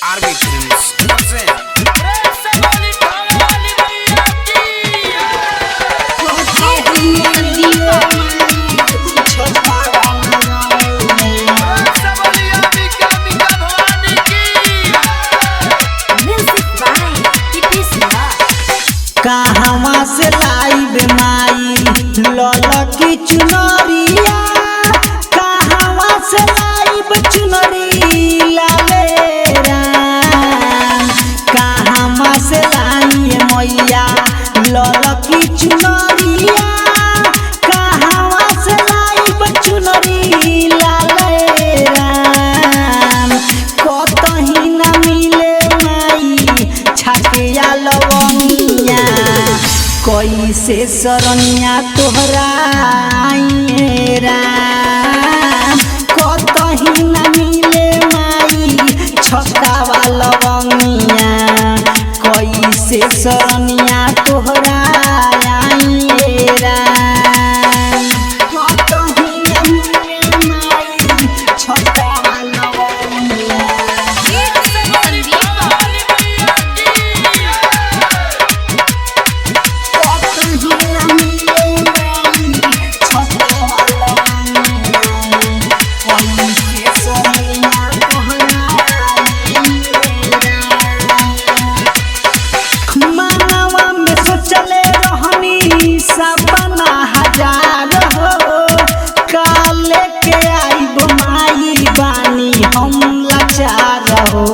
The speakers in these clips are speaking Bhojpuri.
आरबी फिल्म्स कहवा से लाइब माई ललकी चुनरिया, कहवा से लाइब चुनरी लाले राम, कहवा से लाइए मैया ललकी चुनरिया, कहवा से लाइब चुनरी लाले राम। कतही न मिले माई छाटिया लवंगिया, कैसे शरणिया तोहरा आइए राम। कतही न मिले माई छकावा लवंगिया, कैसे शरणिया तोहरा आइए राम। कतही न मिले माई छकावा लवंगिया, सपना हजार हो काले के आइब माई बानी हम लाचार हो।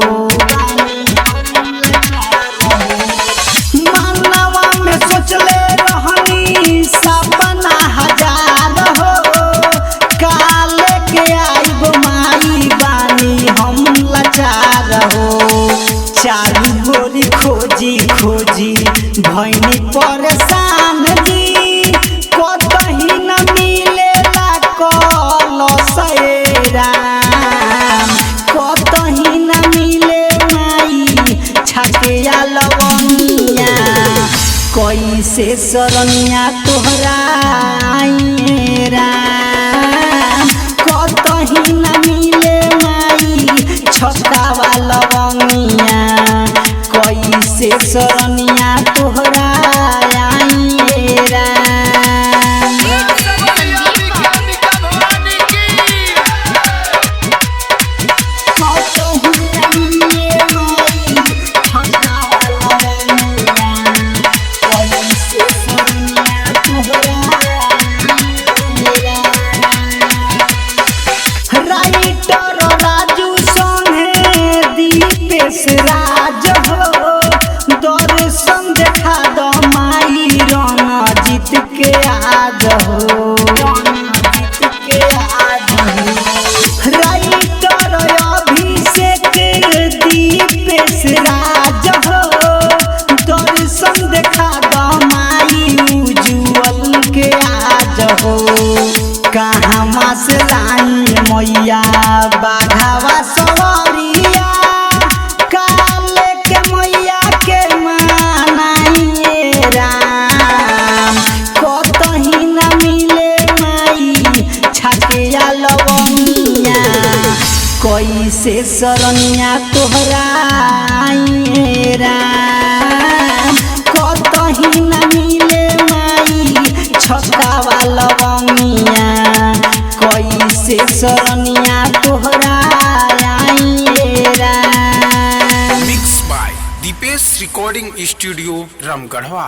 मानवा में सोचले रहनी सपना हजार हो काले के आइब माई बानी हम लाचार हो। चारू गोरी खोजी खोजी भैनी परेशान जी, कतही न मिलेला कलश राम। कतही न मिले माई छाटिया लवंगिया, कैसे शरणिया तोहरा आइए राम। कतही न मिले माई छकावा लवंगिया, कैसे शरणिया तोहरा आइए राम। राइटर राजू संगे दीपेश राज हो, दर्शन देखा दो माई रणजीत के आज हो। राइटर अभिषेक दीपेश राज हो, दर्शन देखा दो माई उज्जवल के आज हो। कहवा से लाई मैया बाघावा सवरिया, काले के मैया के मानाइए राम। कतही न मिले माई छाटिया लवंगिया, कैसे शरणिया तोहरा आइए राम। कतही न मिले माई छकावा लवंगिया, कैसे शरणिया तोहरा आइए Ram. Mix by Dipesh recording studio Ramgarhwa.